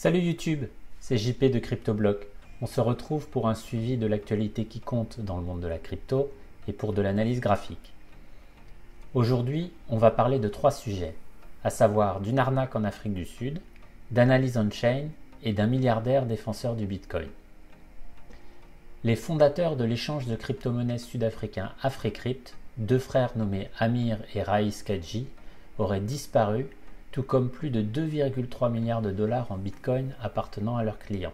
Salut YouTube, c'est JP de CryptoBlock. On se retrouve pour un suivi de l'actualité qui compte dans le monde de la crypto et pour de l'analyse graphique. Aujourd'hui, on va parler de 3 sujets, à savoir d'une arnaque en Afrique du Sud, d'analyse on-chain et d'un milliardaire défenseur du Bitcoin. Les fondateurs de l'échange de crypto-monnaies sud-africain Africrypt, deux frères nommés Amir et Raïs Kadji, auraient disparu, tout comme plus de 2,3 milliards de dollars en Bitcoin appartenant à leurs clients.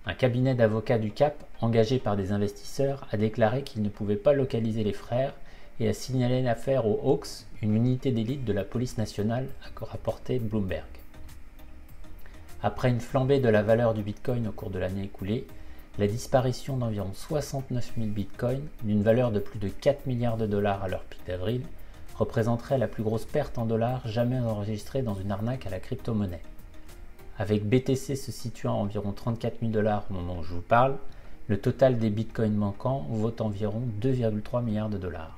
Un cabinet d'avocats du Cap, engagé par des investisseurs, a déclaré qu'il ne pouvait pas localiser les frères et a signalé l'affaire aux Hawks, une unité d'élite de la police nationale, a rapporté Bloomberg. Après une flambée de la valeur du Bitcoin au cours de l'année écoulée, la disparition d'environ 69 000 Bitcoins, d'une valeur de plus de 4 milliards de dollars à leur pic d'avril, représenterait la plus grosse perte en dollars jamais enregistrée dans une arnaque à la crypto-monnaie. Avec BTC se situant à environ 34 000 dollars au moment où je vous parle, le total des bitcoins manquants vaut environ 2,3 milliards de dollars.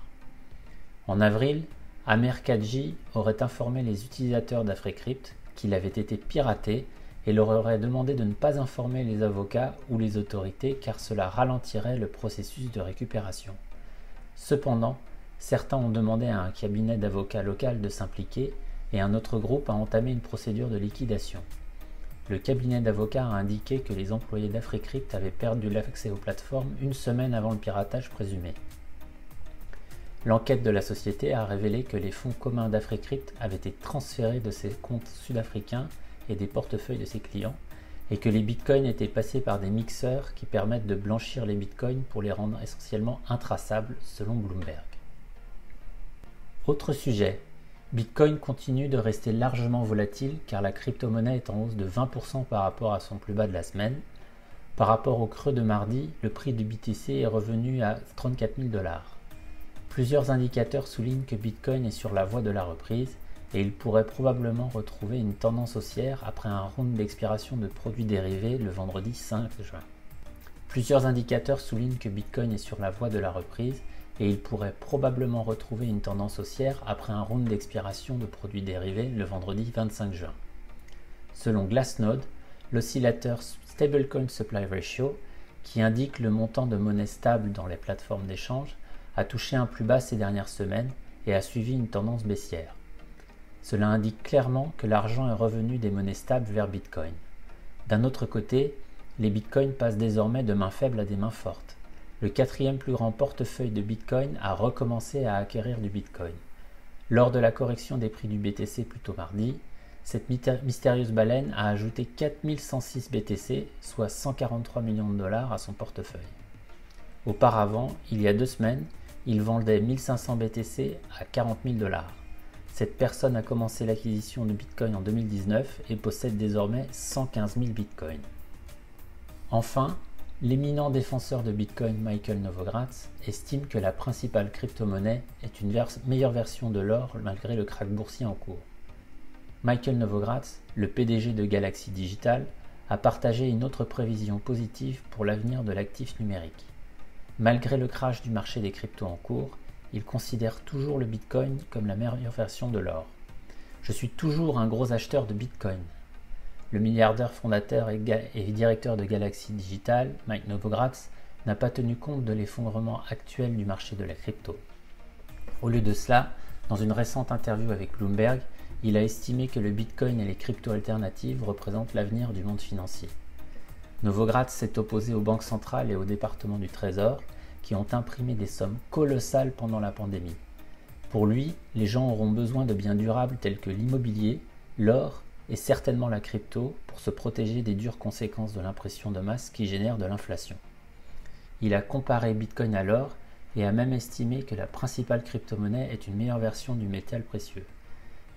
En avril, Amir Kadji aurait informé les utilisateurs d'Africrypt qu'il avait été piraté et leur aurait demandé de ne pas informer les avocats ou les autorités car cela ralentirait le processus de récupération. Cependant, certains ont demandé à un cabinet d'avocats local de s'impliquer et un autre groupe a entamé une procédure de liquidation. Le cabinet d'avocats a indiqué que les employés d'Africrypt avaient perdu l'accès aux plateformes une semaine avant le piratage présumé. L'enquête de la société a révélé que les fonds communs d'Africrypt avaient été transférés de ses comptes sud-africains et des portefeuilles de ses clients, et que les bitcoins étaient passés par des mixeurs qui permettent de blanchir les bitcoins pour les rendre essentiellement intraçables selon Bloomberg. Autre sujet, Bitcoin continue de rester largement volatile car la crypto-monnaie est en hausse de 20% par rapport à son plus bas de la semaine. Par rapport au creux de mardi, le prix du BTC est revenu à 34 000 dollars. Plusieurs indicateurs soulignent que Bitcoin est sur la voie de la reprise et il pourrait probablement retrouver une tendance haussière après un round d'expiration de produits dérivés le vendredi 5 juin. Plusieurs indicateurs soulignent que Bitcoin est sur la voie de la reprise et il pourrait probablement retrouver une tendance haussière après un round d'expiration de produits dérivés le vendredi 25 juin. Selon Glassnode, l'oscillateur Stablecoin Supply Ratio, qui indique le montant de monnaie stable dans les plateformes d'échange, a touché un plus bas ces dernières semaines et a suivi une tendance baissière. Cela indique clairement que l'argent est revenu des monnaies stables vers Bitcoin. D'un autre côté, les Bitcoins passent désormais de mains faibles à des mains fortes. Le quatrième plus grand portefeuille de Bitcoin a recommencé à acquérir du Bitcoin. Lors de la correction des prix du BTC plus tôt mardi, cette mystérieuse baleine a ajouté 4106 BTC, soit 143 millions de dollars à son portefeuille. Auparavant, il y a 2 semaines, il vendait 1500 BTC à 40 000 dollars. Cette personne a commencé l'acquisition de Bitcoin en 2019 et possède désormais 115 000 Bitcoins. Enfin, l'éminent défenseur de Bitcoin Michael Novogratz estime que la principale crypto-monnaie est une meilleure version de l'or malgré le krach boursier en cours. Michael Novogratz, le PDG de Galaxy Digital, a partagé une autre prévision positive pour l'avenir de l'actif numérique. Malgré le crash du marché des cryptos en cours, il considère toujours le Bitcoin comme la meilleure version de l'or. Je suis toujours un gros acheteur de Bitcoin. Le milliardaire fondateur et directeur de Galaxy Digital, Mike Novogratz, n'a pas tenu compte de l'effondrement actuel du marché de la crypto. Au lieu de cela, dans une récente interview avec Bloomberg, il a estimé que le Bitcoin et les cryptos alternatives représentent l'avenir du monde financier. Novogratz s'est opposé aux banques centrales et au département du Trésor, qui ont imprimé des sommes colossales pendant la pandémie. Pour lui, les gens auront besoin de biens durables tels que l'immobilier, l'or et certainement la crypto pour se protéger des dures conséquences de l'impression de masse qui génère de l'inflation. Il a comparé Bitcoin à l'or et a même estimé que la principale crypto-monnaie est une meilleure version du métal précieux.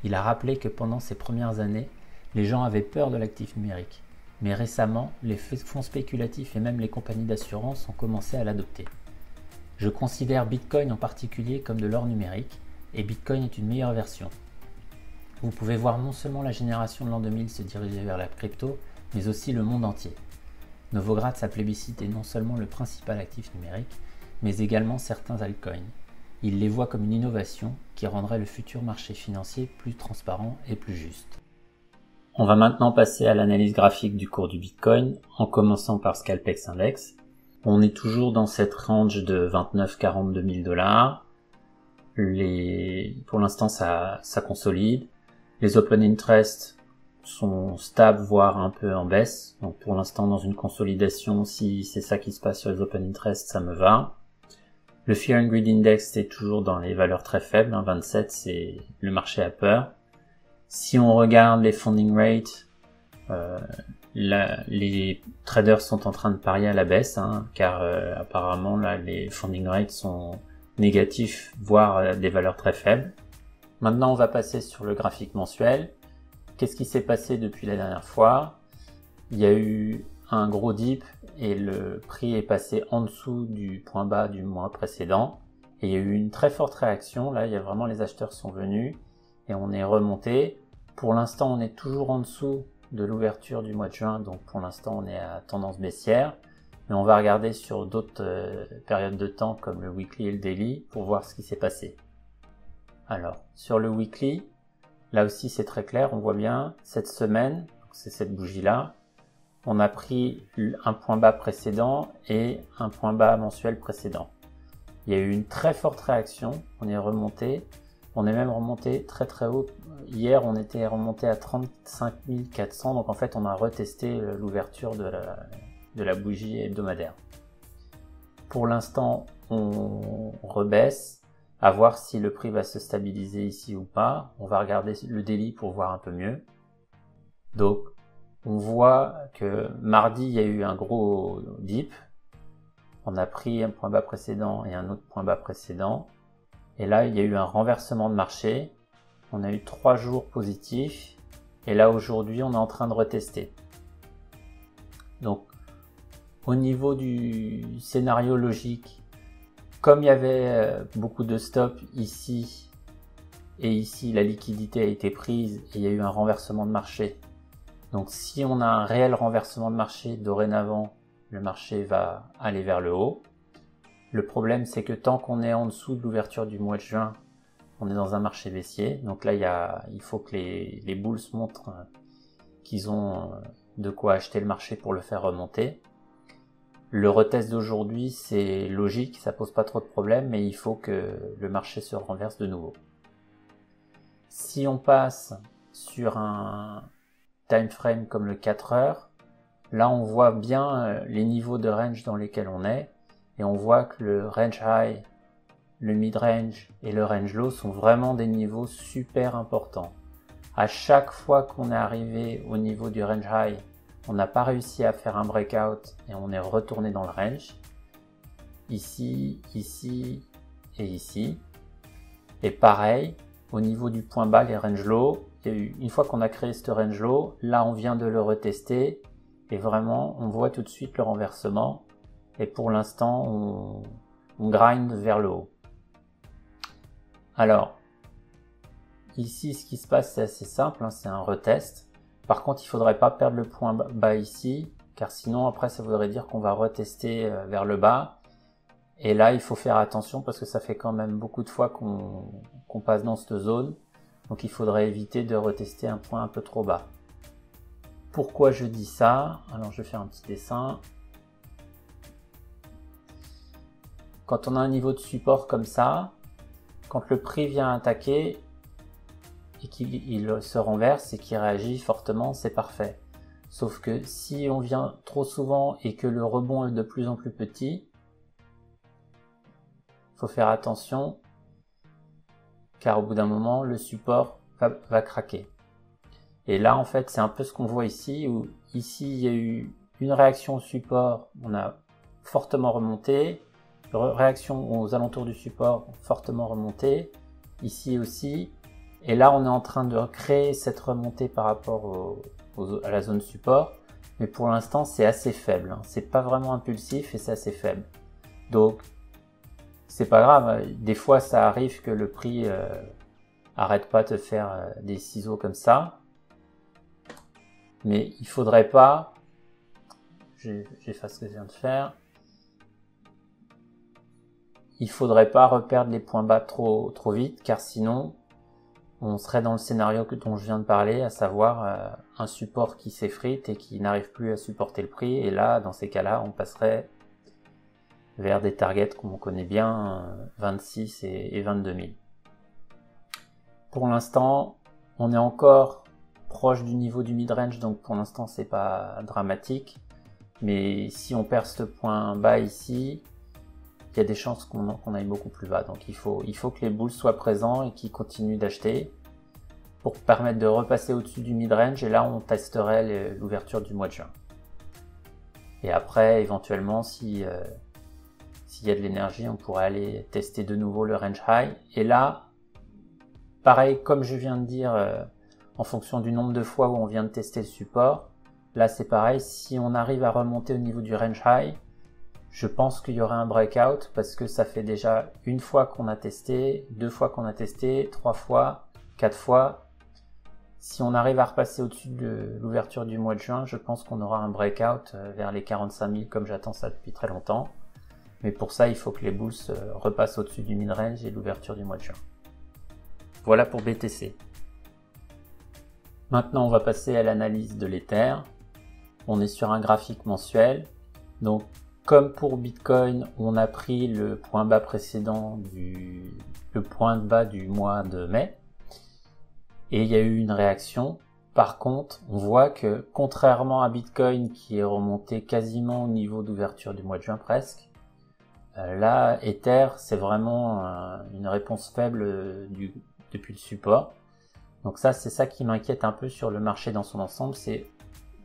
Il a rappelé que pendant ces premières années, les gens avaient peur de l'actif numérique, mais récemment, les fonds spéculatifs et même les compagnies d'assurance ont commencé à l'adopter. Je considère Bitcoin en particulier comme de l'or numérique et Bitcoin est une meilleure version. Vous pouvez voir non seulement la génération de l'an 2000 se diriger vers la crypto, mais aussi le monde entier. Novogratz a plébiscité non seulement le principal actif numérique, mais également certains altcoins. Il les voit comme une innovation qui rendrait le futur marché financier plus transparent et plus juste. On va maintenant passer à l'analyse graphique du cours du Bitcoin en commençant par Scalpex Index. On est toujours dans cette range de 29-42 000 dollars. Pour l'instant, ça consolide. Les open interest sont stables, voire un peu en baisse. Donc pour l'instant, dans une consolidation, si c'est ça qui se passe sur les open interest, ça me va. Le Fear and Greed Index est toujours dans les valeurs très faibles. 27, c'est le marché à peur. Si on regarde les funding rates, les traders sont en train de parier à la baisse, car apparemment là, les funding rates sont négatifs, voire des valeurs très faibles. Maintenant, on va passer sur le graphique mensuel. Qu'est-ce qui s'est passé depuis la dernière fois? Il y a eu un gros dip et le prix est passé en dessous du point bas du mois précédent. Et il y a eu une très forte réaction. Là, il y a vraiment les acheteurs sont venus et on est remonté. Pour l'instant, on est toujours en dessous de l'ouverture du mois de juin. Donc pour l'instant, on est à tendance baissière. Mais on va regarder sur d'autres périodes de temps comme le weekly et le daily pour voir ce qui s'est passé. Alors, sur le weekly, là aussi c'est très clair, on voit bien, cette semaine, c'est cette bougie-là, on a pris un point bas précédent et un point bas mensuel précédent. Il y a eu une très forte réaction, on est remonté, on est même remonté très très haut. Hier, on était remonté à 35 400, donc en fait on a retesté l'ouverture de la bougie hebdomadaire. Pour l'instant, on rebaisse. À voir si le prix va se stabiliser ici ou pas. On va regarder le daily pour voir un peu mieux. Donc, on voit que mardi, il y a eu un gros dip. On a pris un point bas précédent et un autre point bas précédent. Et là, il y a eu un renversement de marché. On a eu 3 jours positifs. Et là, aujourd'hui, on est en train de retester. Donc, au niveau du scénario logique, comme il y avait beaucoup de stops ici et ici, la liquidité a été prise et il y a eu un renversement de marché. Donc si on a un réel renversement de marché, dorénavant, le marché va aller vers le haut. Le problème, c'est que tant qu'on est en dessous de l'ouverture du mois de juin, on est dans un marché baissier. Donc là, il faut que les bulls montrent qu'ils ont de quoi acheter le marché pour le faire remonter. Le retest d'aujourd'hui, c'est logique, ça pose pas trop de problèmes, mais il faut que le marché se renverse de nouveau. Si on passe sur un time frame comme le 4 heures, là on voit bien les niveaux de range dans lesquels on est, et on voit que le range high, le mid range et le range low sont vraiment des niveaux super importants. À chaque fois qu'on est arrivé au niveau du range high, on n'a pas réussi à faire un breakout et on est retourné dans le range. Ici, ici et ici. Et pareil, au niveau du point bas, les range low, une fois qu'on a créé ce range low, là on vient de le retester et vraiment on voit tout de suite le renversement. Et pour l'instant, on grind vers le haut. Alors, ici ce qui se passe c'est assez simple, c'est un retest. Par contre, il ne faudrait pas perdre le point bas ici, car sinon après ça voudrait dire qu'on va retester vers le bas. Et là, il faut faire attention parce que ça fait quand même beaucoup de fois qu'on passe dans cette zone. Donc il faudrait éviter de retester un point un peu trop bas. Pourquoi je dis ça? Alors je vais faire un petit dessin. Quand on a un niveau de support comme ça, quand le prix vient attaquer, et qu'il se renverse et qu'il réagit fortement, c'est parfait. Sauf que si on vient trop souvent et que le rebond est de plus en plus petit, il faut faire attention, car au bout d'un moment, le support va craquer. Et là, en fait, c'est un peu ce qu'on voit ici, où ici, il y a eu une réaction au support, on a fortement remonté, réaction aux alentours du support, fortement remonté, ici aussi. Et là, on est en train de créer cette remontée par rapport à la zone support. Mais pour l'instant, c'est assez faible. C'est pas vraiment impulsif et c'est assez faible. Donc, c'est pas grave. Des fois, ça arrive que le prix arrête pas de faire des ciseaux comme ça. Mais il faudrait pas... J'efface ce que je viens de faire. Il faudrait pas reperdre les points bas trop vite, car sinon... on serait dans le scénario dont je viens de parler, à savoir un support qui s'effrite et qui n'arrive plus à supporter le prix. Et là, dans ces cas-là, on passerait vers des targets qu'on connaît bien, 26 et 22 000. Pour l'instant, on est encore proche du niveau du mid-range, donc pour l'instant c'est pas dramatique. Mais si on perd ce point bas ici, il y a des chances qu'on aille beaucoup plus bas. Donc il faut que les bulls soient présents et qu'ils continuent d'acheter pour permettre de repasser au-dessus du mid-range. Et là, on testerait l'ouverture du mois de juin. Et après, éventuellement, s'il y a de l'énergie, on pourrait aller tester de nouveau le range high. Et là, pareil, comme je viens de dire, en fonction du nombre de fois où on vient de tester le support, là c'est pareil, si on arrive à remonter au niveau du range high, je pense qu'il y aura un breakout parce que ça fait déjà une fois qu'on a testé, 2 fois qu'on a testé, 3 fois, 4 fois. Si on arrive à repasser au-dessus de l'ouverture du mois de juin, je pense qu'on aura un breakout vers les 45 000 comme j'attends ça depuis très longtemps. Mais pour ça, il faut que les bulls repassent au-dessus du mid-range et l'ouverture du mois de juin. Voilà pour BTC. Maintenant, on va passer à l'analyse de l'Ether. On est sur un graphique mensuel. Donc, comme pour Bitcoin, on a pris le point bas précédent le point bas du mois de mai. Et il y a eu une réaction. Par contre, on voit que contrairement à Bitcoin qui est remonté quasiment au niveau d'ouverture du mois de juin presque, là, Ether, c'est vraiment une réponse faible depuis le support. Donc ça, c'est ça qui m'inquiète un peu sur le marché dans son ensemble. C'est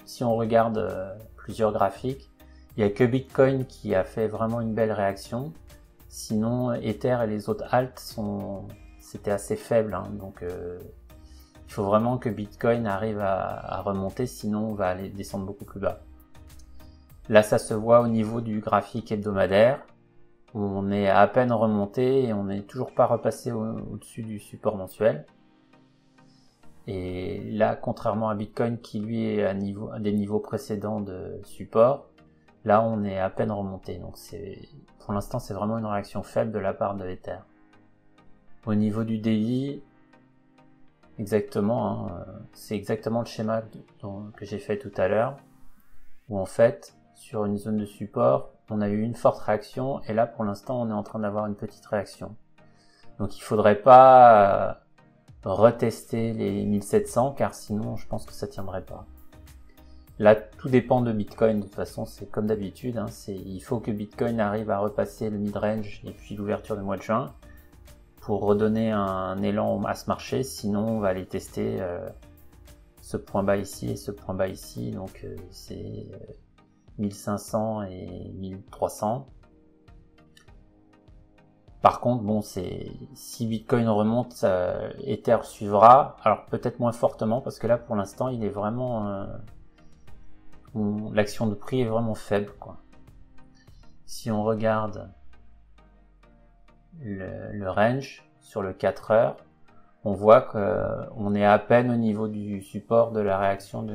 si on regarde plusieurs graphiques, il n'y a que Bitcoin qui a fait vraiment une belle réaction. Sinon, Ether et les autres alts c'était assez faible. Hein. Donc il faut vraiment que Bitcoin arrive à remonter, sinon on va aller descendre beaucoup plus bas. Là, ça se voit au niveau du graphique hebdomadaire. On est à peine remonté et on n'est toujours pas repassé au-dessus du support mensuel. Et là, contrairement à Bitcoin qui lui est à des niveaux précédents de support, là on est à peine remonté. Donc pour l'instant c'est vraiment une réaction faible de la part de Ether. Au niveau du daily, exactement, hein, c'est exactement le schéma que j'ai fait tout à l'heure, où en fait sur une zone de support, on a eu une forte réaction et là pour l'instant on est en train d'avoir une petite réaction. Donc il faudrait pas retester les 1700 car sinon je pense que ça tiendrait pas. Là tout dépend de Bitcoin, de toute façon c'est comme d'habitude, hein, il faut que Bitcoin arrive à repasser le mid-range et puis l'ouverture du mois de juin pour redonner un élan à ce marché, sinon on va aller tester ce point bas ici et ce point bas ici, donc c'est 1500 et 1300. Par contre, bon, si Bitcoin remonte, Ether suivra. Alors peut-être moins fortement parce que là, pour l'instant, il est vraiment, l'action de prix est vraiment faible, quoi. Si on regarde le range sur le 4 heures, on voit qu'on est à peine au niveau du support de la réaction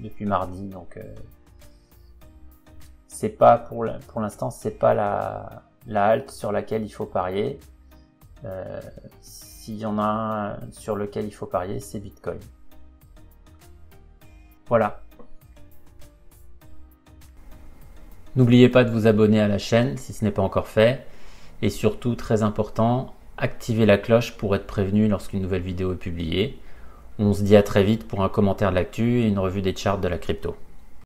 depuis mardi. Donc, c'est pas pour l'instant, c'est pas la halte sur laquelle il faut parier. S'il y en a un sur lequel il faut parier, c'est Bitcoin. Voilà. N'oubliez pas de vous abonner à la chaîne si ce n'est pas encore fait. Et surtout, très important, activez la cloche pour être prévenu lorsqu'une nouvelle vidéo est publiée. On se dit à très vite pour un commentaire de l'actu et une revue des charts de la crypto.